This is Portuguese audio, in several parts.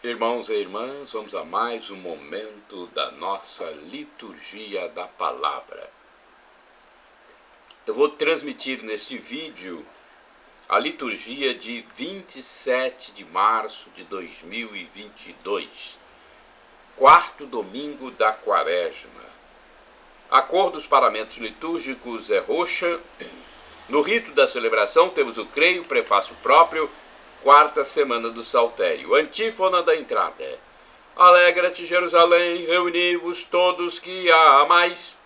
Irmãos e irmãs, vamos a mais um momento da nossa liturgia da palavra. Eu vou transmitir neste vídeo a liturgia de 27 de março de 2022, quarto domingo da quaresma. A cor dos paramentos litúrgicos é roxa. No rito da celebração temos o creio, prefácio próprio, quarta semana do Saltério. Antífona da entrada. Alegra-te, Jerusalém, reuni-vos todos que a amais.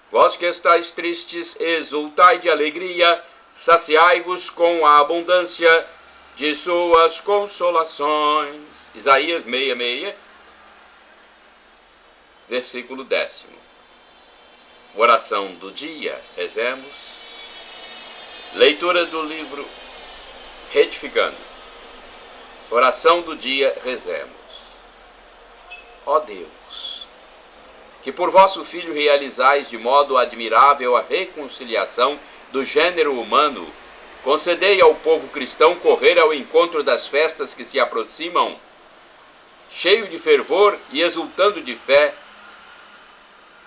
Vós que estáis tristes, exultai de alegria, saciai-vos com a abundância de suas consolações. Isaías 66, versículo 10. Oração do dia, rezemos. Leitura do livro Retificando. Oração do dia, rezemos. Ó Deus, que por vosso Filho realizais de modo admirável a reconciliação do gênero humano, concedei ao povo cristão correr ao encontro das festas que se aproximam, cheio de fervor e exultando de fé,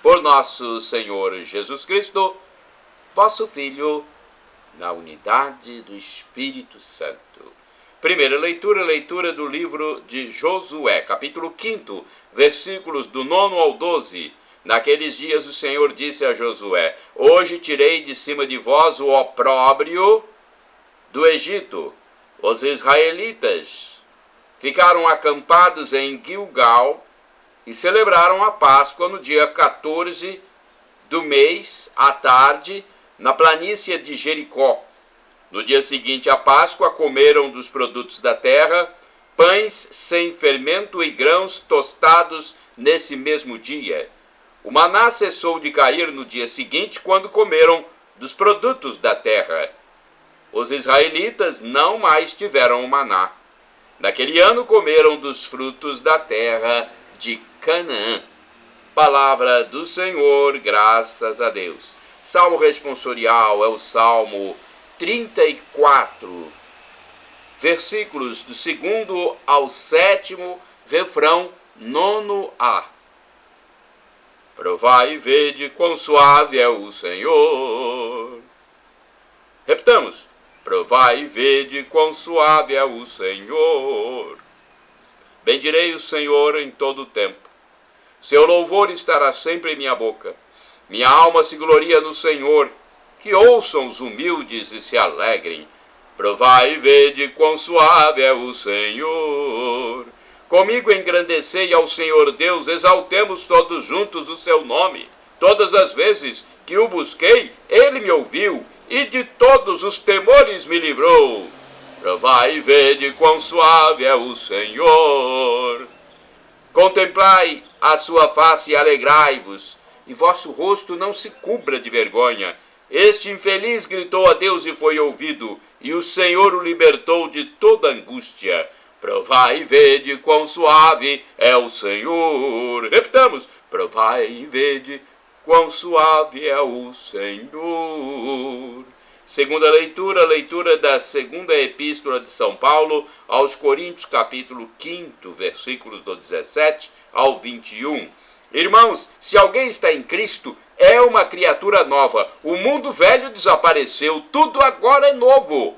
por nosso Senhor Jesus Cristo, vosso Filho, na unidade do Espírito Santo. Primeira leitura, leitura do livro de Josué, capítulo 5, versículos do 9 ao 12. Naqueles dias o Senhor disse a Josué: hoje tirei de cima de vós o opróbrio do Egito. Os israelitas ficaram acampados em Gilgal e celebraram a Páscoa no dia 14 do mês, à tarde, na planície de Jericó. No dia seguinte à Páscoa, comeram dos produtos da terra, pães sem fermento e grãos tostados nesse mesmo dia. O maná cessou de cair no dia seguinte, quando comeram dos produtos da terra. Os israelitas não mais tiveram maná. Naquele ano comeram dos frutos da terra de Canaã. Palavra do Senhor, graças a Deus. Salmo responsorial é o Salmo 34, versículos do 2º ao 7º, refrão 9a. Provai e vede quão suave é o Senhor. Repetamos. Provai e vede quão suave é o Senhor. Bendirei o Senhor em todo o tempo. Seu louvor estará sempre em minha boca. Minha alma se gloria no Senhor. Que ouçam os humildes e se alegrem. Provai e vede quão suave é o Senhor. Comigo engrandecei ao Senhor Deus, exaltemos todos juntos o seu nome. Todas as vezes que o busquei, ele me ouviu, e de todos os temores me livrou. Provai e vede quão suave é o Senhor. Contemplai a sua face e alegrai-vos, e vosso rosto não se cubra de vergonha. Este infeliz gritou a Deus e foi ouvido, e o Senhor o libertou de toda angústia. Provai e vede quão suave é o Senhor. Repetamos. Provai e vede quão suave é o Senhor. Segunda leitura, leitura da segunda epístola de São Paulo aos Coríntios, capítulo 5, versículos do 17 ao 21. Irmãos, se alguém está em Cristo, é uma criatura nova. O mundo velho desapareceu, tudo agora é novo.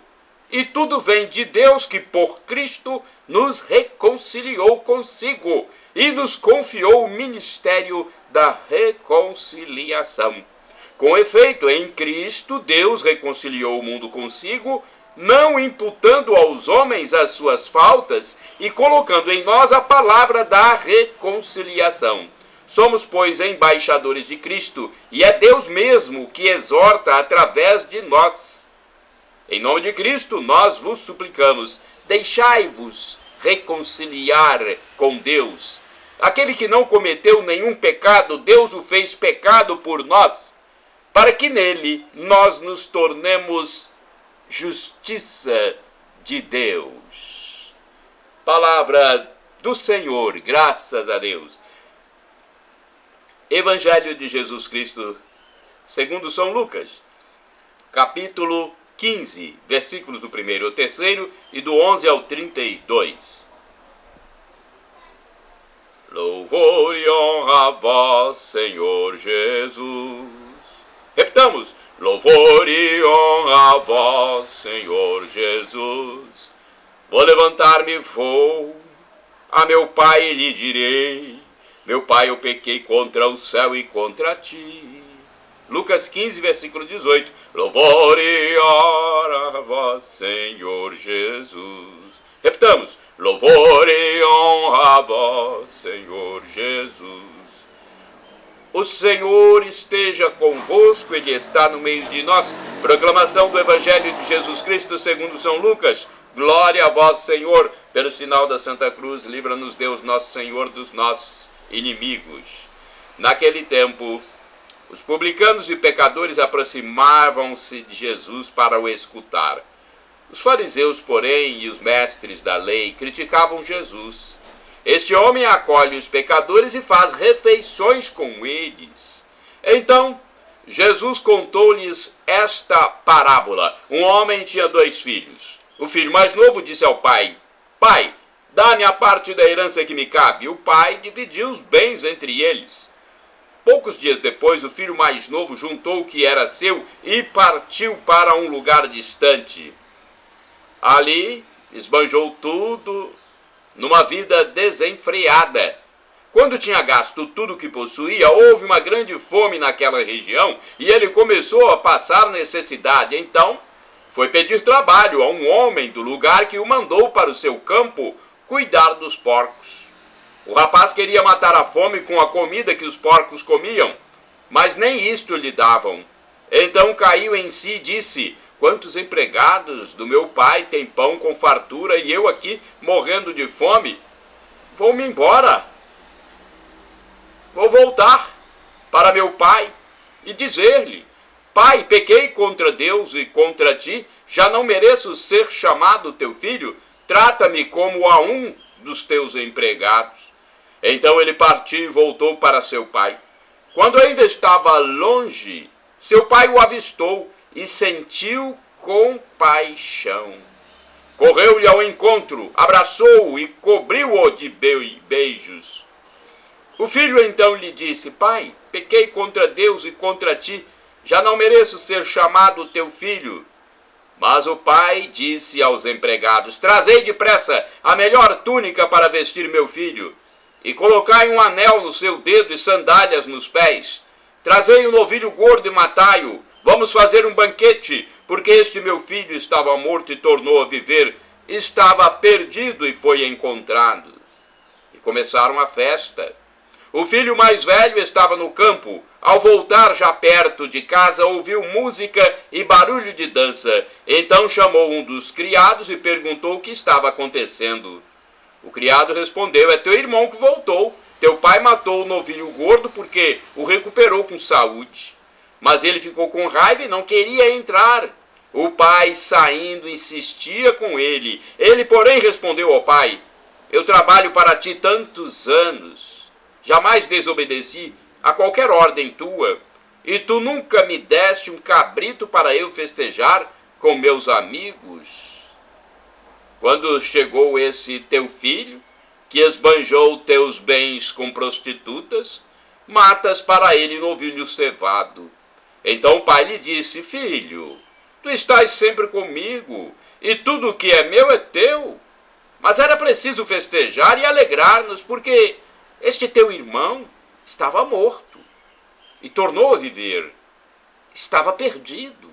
E tudo vem de Deus, que por Cristo nos reconciliou consigo e nos confiou o ministério da reconciliação. Com efeito, em Cristo, Deus reconciliou o mundo consigo, não imputando aos homens as suas faltas e colocando em nós a palavra da reconciliação. Somos, pois, embaixadores de Cristo, e é Deus mesmo que exorta através de nós. Em nome de Cristo, nós vos suplicamos, deixai-vos reconciliar com Deus. Aquele que não cometeu nenhum pecado, Deus o fez pecado por nós, para que nele nós nos tornemos justiça de Deus. Palavra do Senhor, graças a Deus. Evangelho de Jesus Cristo, segundo São Lucas, capítulo 15, versículos do 1º ao 3º e do 11 ao 32. Louvor e honra a vós, Senhor Jesus. Repitamos: louvor e honra a vós, Senhor Jesus. Vou levantar-me, vou a meu Pai lhe direi: meu Pai, eu pequei contra o céu e contra ti. Lucas 15, versículo 18. Louvor e honra a vós, Senhor Jesus. Repitamos: louvor e honra a vós, Senhor Jesus. O Senhor esteja convosco, Ele está no meio de nós. Proclamação do Evangelho de Jesus Cristo segundo São Lucas. Glória a vós, Senhor. Pelo sinal da Santa Cruz, livra-nos Deus, nosso Senhor, dos nossos inimigos. Naquele tempo, os publicanos e pecadores aproximavam-se de Jesus para o escutar. Os fariseus, porém, e os mestres da lei criticavam Jesus. Este homem acolhe os pecadores e faz refeições com eles. Então, Jesus contou-lhes esta parábola. Um homem tinha 2 filhos. O filho mais novo disse ao pai: Pai, dá-me a parte da herança que me cabe. O pai dividiu os bens entre eles. Poucos dias depois, o filho mais novo juntou o que era seu e partiu para um lugar distante. Ali, esbanjou tudo numa vida desenfreada. Quando tinha gasto tudo o que possuía, houve uma grande fome naquela região e ele começou a passar necessidade. Então, foi pedir trabalho a um homem do lugar que o mandou para o seu campo cuidar dos porcos. O rapaz queria matar a fome com a comida que os porcos comiam, mas nem isto lhe davam. Então caiu em si e disse: quantos empregados do meu pai têm pão com fartura e eu aqui morrendo de fome? Vou-me embora. Vou voltar para meu pai e dizer-lhe: Pai, pequei contra Deus e contra ti, já não mereço ser chamado teu filho, trata-me como a um dos teus empregados. Então ele partiu e voltou para seu pai. Quando ainda estava longe, seu pai o avistou e sentiu compaixão. Correu-lhe ao encontro, abraçou-o e cobriu-o de beijos. O filho então lhe disse: Pai, pequei contra Deus e contra ti, já não mereço ser chamado teu filho. Mas o pai disse aos empregados: Trazei depressa a melhor túnica para vestir meu filho, e colocai um anel no seu dedo e sandálias nos pés. Trazei um novilho gordo e matai-o. Vamos fazer um banquete, porque este meu filho estava morto e tornou a viver, estava perdido e foi encontrado. E começaram a festa. O filho mais velho estava no campo. Ao voltar já perto de casa, ouviu música e barulho de dança. Então chamou um dos criados e perguntou o que estava acontecendo. O criado respondeu: É teu irmão que voltou. Teu pai matou o novilho gordo porque o recuperou com saúde. Mas ele ficou com raiva e não queria entrar. O pai, saindo, insistia com ele. Ele, porém, respondeu ao pai: Eu trabalho para ti tantos anos. Jamais desobedeci a qualquer ordem tua. E tu nunca me deste um cabrito para eu festejar com meus amigos. Quando chegou esse teu filho, que esbanjou teus bens com prostitutas, matas para ele novilho cevado. Então o pai lhe disse: Filho, tu estás sempre comigo, e tudo o que é meu é teu. Mas era preciso festejar e alegrar-nos, porque este teu irmão estava morto e tornou a viver. Estava perdido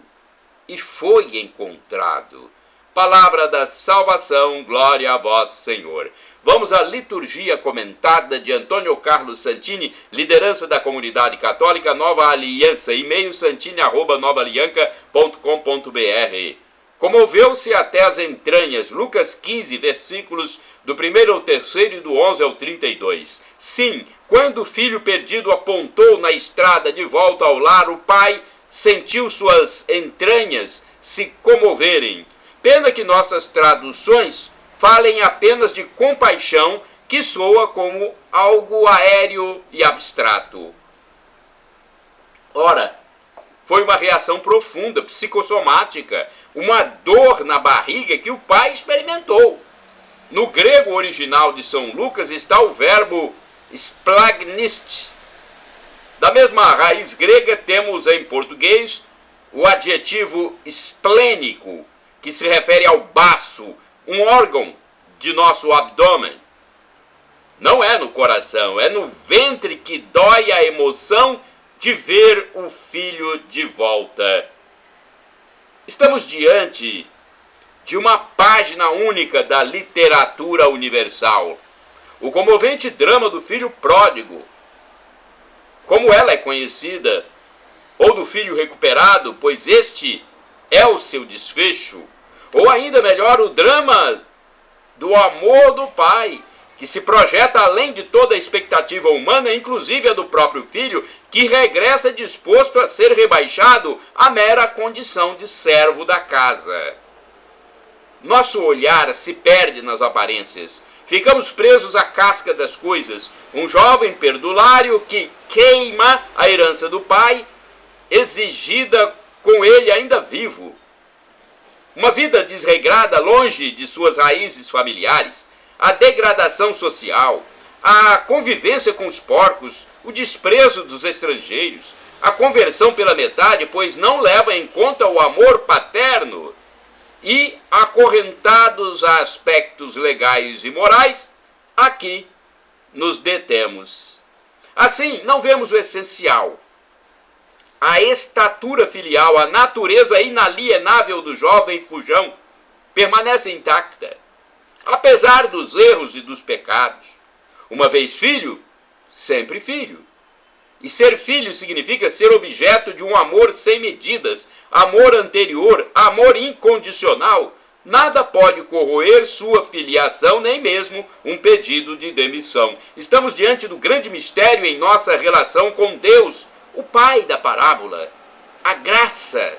e foi encontrado. Palavra da salvação, glória a vós, Senhor. Vamos à liturgia comentada de Antônio Carlos Santini, liderança da comunidade católica Nova Aliança, e-mail santini@novaalianca.com.br. Comoveu-se até as entranhas, Lucas 15, versículos do 1º ao 3º e do 11 ao 32. Sim, quando o filho perdido apontou na estrada de volta ao lar, o pai sentiu suas entranhas se comoverem. Pena que nossas traduções falem apenas de compaixão, que soa como algo aéreo e abstrato. Ora, foi uma reação profunda, psicossomática, uma dor na barriga que o pai experimentou. No grego original de São Lucas está o verbo splagnist. Da mesma raiz grega temos em português o adjetivo esplênico, que se refere ao baço, um órgão de nosso abdômen. Não é no coração, é no ventre que dói a emoção de ver o filho de volta. Estamos diante de uma página única da literatura universal. O comovente drama do filho pródigo, como ela é conhecida, ou do filho recuperado, pois este é o seu desfecho, ou ainda melhor, o drama do amor do pai, que se projeta além de toda a expectativa humana, inclusive a do próprio filho, que regressa disposto a ser rebaixado à mera condição de servo da casa. Nosso olhar se perde nas aparências. Ficamos presos à casca das coisas. Um jovem perdulário que queima a herança do pai, exigida com ele ainda vivo. Uma vida desregrada, longe de suas raízes familiares, a degradação social, a convivência com os porcos, o desprezo dos estrangeiros, a conversão pela metade, pois não leva em conta o amor paterno, e acorrentados a aspectos legais e morais, aqui nos detemos. Assim, não vemos o essencial. A estatura filial, a natureza inalienável do jovem fujão, permanece intacta, apesar dos erros e dos pecados. Uma vez filho, sempre filho. E ser filho significa ser objeto de um amor sem medidas, amor anterior, amor incondicional. Nada pode corroer sua filiação, nem mesmo um pedido de demissão. Estamos diante do grande mistério em nossa relação com Deus, o Pai da parábola, a graça.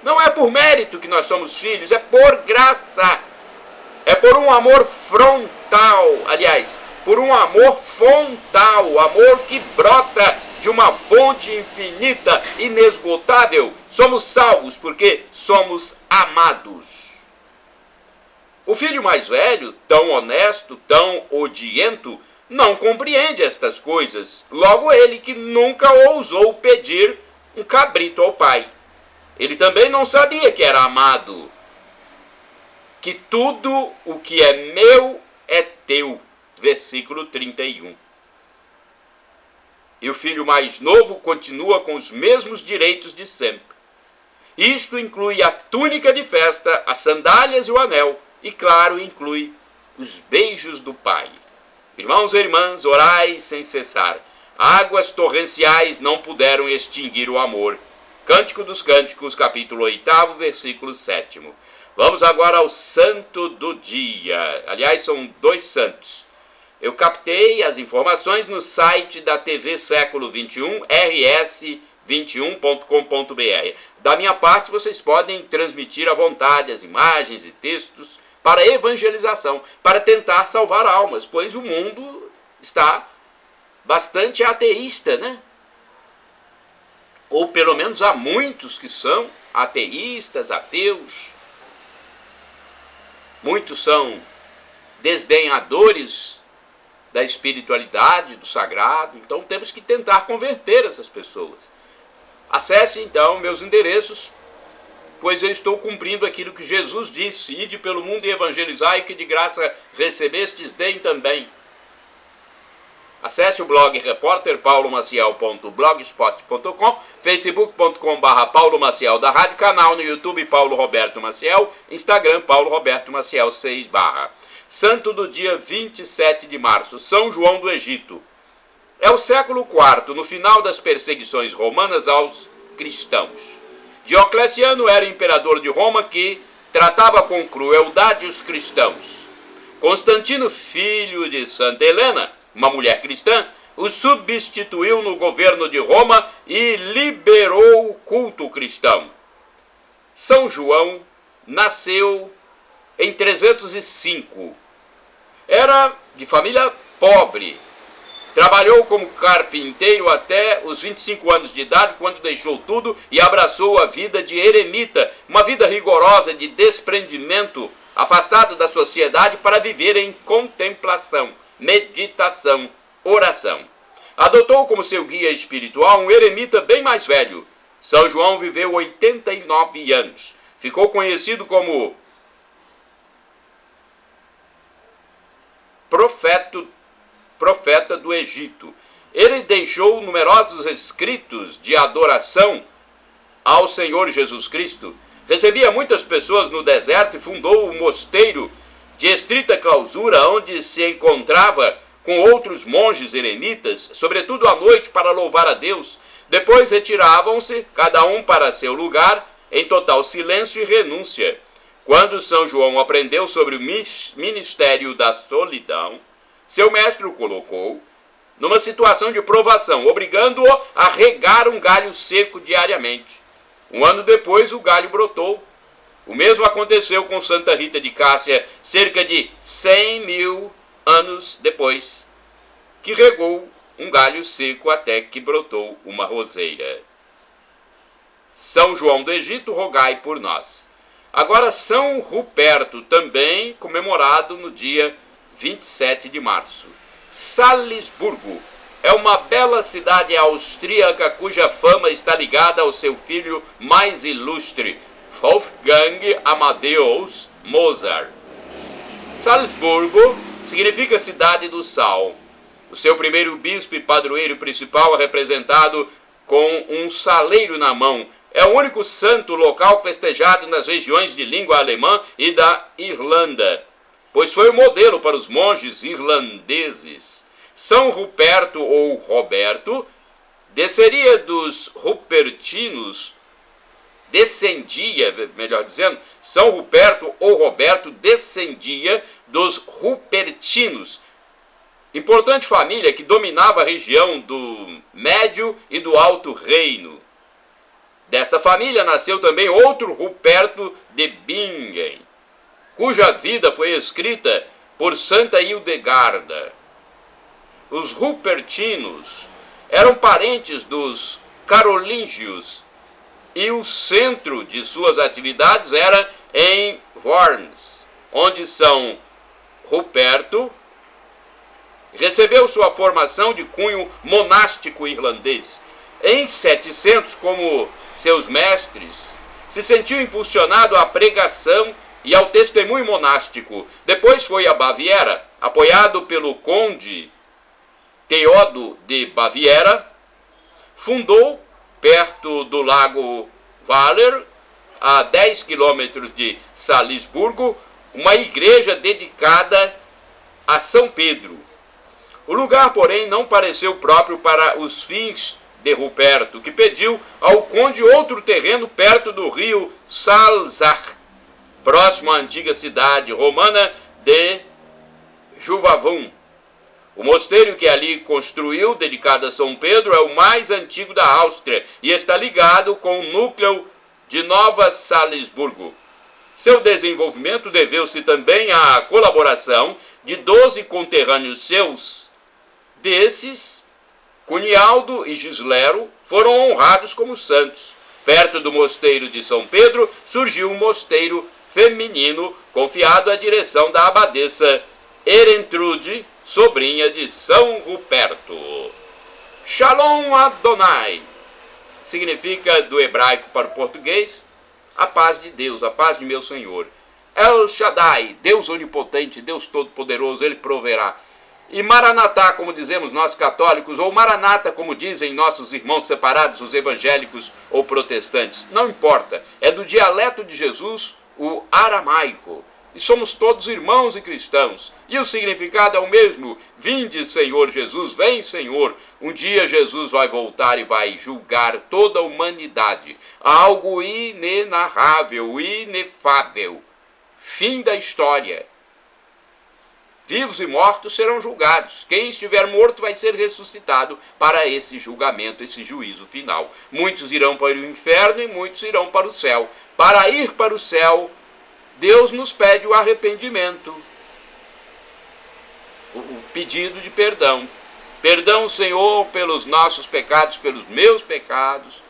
Não é por mérito que nós somos filhos, é por graça. É por um amor frontal, aliás, por um amor fontal, amor que brota de uma fonte infinita, inesgotável. Somos salvos porque somos amados. O filho mais velho, tão honesto, tão odiento, não compreende estas coisas. Logo ele que nunca ousou pedir um cabrito ao pai. Ele também não sabia que era amado. Que tudo o que é meu é teu. Versículo 31. E o filho mais novo continua com os mesmos direitos de sempre. Isto inclui a túnica de festa, as sandálias e o anel. E, claro, inclui os beijos do pai. Irmãos e irmãs, orai sem cessar. Águas torrenciais não puderam extinguir o amor. Cântico dos Cânticos, capítulo 8, versículo 7. Vamos agora ao santo do dia. Aliás, são 2 santos. Eu captei as informações no site da TV Século 21, rs21.com.br. Da minha parte, vocês podem transmitir à vontade as imagens e textos para evangelização, para tentar salvar almas, pois o mundo está bastante ateísta, né? Ou pelo menos há muitos que são ateístas, ateus. Muitos são desdenhadores da espiritualidade, do sagrado. Então temos que tentar converter essas pessoas. Acesse então meus endereços, pois eu estou cumprindo aquilo que Jesus disse: ide pelo mundo e evangelizai, que de graça recebestes, deem também. Acesse o blog repórterpaulomaciel.blogspot.com, facebook.com/Paulo Maciel da Rádio, canal no YouTube Paulo Roberto Maciel, Instagram Paulo Roberto Maciel 6/. Santo do dia 27 de março, São João do Egito. É o século IV, no final das perseguições romanas aos cristãos. Diocleciano era imperador de Roma que tratava com crueldade os cristãos. Constantino, filho de Santa Helena, uma mulher cristã, o substituiu no governo de Roma e liberou o culto cristão. São João nasceu em 305. Era de família pobre. Trabalhou como carpinteiro até os 25 anos de idade, quando deixou tudo e abraçou a vida de eremita, uma vida rigorosa de desprendimento, afastado da sociedade para viver em contemplação. meditação, oração. Adotou como seu guia espiritual um eremita bem mais velho. São João viveu 89 anos. Ficou conhecido como profeta do Egito. Ele deixou numerosos escritos de adoração ao Senhor Jesus Cristo. Recebia muitas pessoas no deserto e fundou um mosteiro de estrita clausura, onde se encontrava com outros monges eremitas, sobretudo à noite, para louvar a Deus. Depois retiravam-se, cada um para seu lugar, em total silêncio e renúncia. Quando São João aprendeu sobre o ministério da solidão, seu mestre o colocou numa situação de provação, obrigando-o a regar um galho seco diariamente. Um ano depois, o galho brotou. O mesmo aconteceu com Santa Rita de Cássia, cerca de 100.000 anos depois, que regou um galho seco até que brotou uma roseira. São João do Egito, rogai por nós. Agora, São Ruperto, também comemorado no dia 27 de março. Salisburgo é uma bela cidade austríaca cuja fama está ligada ao seu filho mais ilustre, Wolfgang Amadeus Mozart. Salzburgo significa cidade do sal. O seu primeiro bispo e padroeiro principal é representado com um saleiro na mão. É o único santo local festejado nas regiões de língua alemã e da Irlanda, pois foi o modelo para os monges irlandeses. São Ruperto ou Roberto descendia dos Rupertinos, São Ruperto ou Roberto descendia dos Rupertinos, importante família que dominava a região do Médio e do Alto Reino. Desta família nasceu também outro Ruperto de Bingen, cuja vida foi escrita por Santa Hildegarda. Os Rupertinos eram parentes dos Carolíngios e o centro de suas atividades era em Worms, onde São Ruperto recebeu sua formação de cunho monástico irlandês. Em 700, como seus mestres, se sentiu impulsionado à pregação e ao testemunho monástico. Depois foi a Baviera, apoiado pelo conde Teodo de Baviera, fundou, perto do lago Waller, a 10 quilômetros de Salisburgo, uma igreja dedicada a São Pedro. O lugar, porém, não pareceu próprio para os fins de Ruperto, que pediu ao conde outro terreno perto do rio Salzach, próximo à antiga cidade romana de Juvavum. O mosteiro que ali construiu, dedicado a São Pedro, é o mais antigo da Áustria e está ligado com o núcleo de Nova Salisburgo. Seu desenvolvimento deveu-se também à colaboração de 12 conterrâneos seus. Desses, Cunialdo e Gislero foram honrados como santos. Perto do mosteiro de São Pedro surgiu um mosteiro feminino confiado à direção da abadesa Erentrude, sobrinha de São Ruperto. Shalom Adonai significa, do hebraico para o português, a paz de Deus, a paz de meu Senhor. El Shaddai, Deus onipotente, Deus todo-poderoso, Ele proverá. E Maranatá, como dizemos nós católicos, ou Maranata, como dizem nossos irmãos separados, os evangélicos ou protestantes, não importa, é do dialeto de Jesus, o aramaico. E somos todos irmãos e cristãos. E o significado é o mesmo. Vinde, Senhor Jesus, vem, Senhor. Um dia Jesus vai voltar e vai julgar toda a humanidade. Algo inenarrável, inefável. Fim da história. Vivos e mortos serão julgados. Quem estiver morto vai ser ressuscitado para esse julgamento, esse juízo final. Muitos irão para o inferno e muitos irão para o céu. Para ir para o céu, Deus nos pede o arrependimento, o pedido de perdão. Perdão, Senhor, pelos nossos pecados, pelos meus pecados,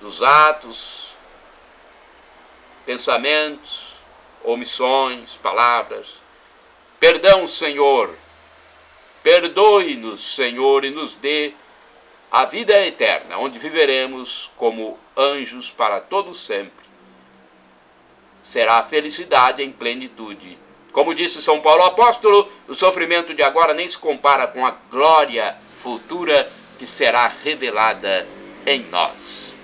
dos atos, pensamentos, omissões, palavras. Perdão, Senhor, Perdoe-nos, Senhor, e nos dê a vida eterna, onde viveremos como anjos para todo sempre. Será a felicidade em plenitude. Como disse São Paulo apóstolo, o sofrimento de agora nem se compara com a glória futura que será revelada em nós.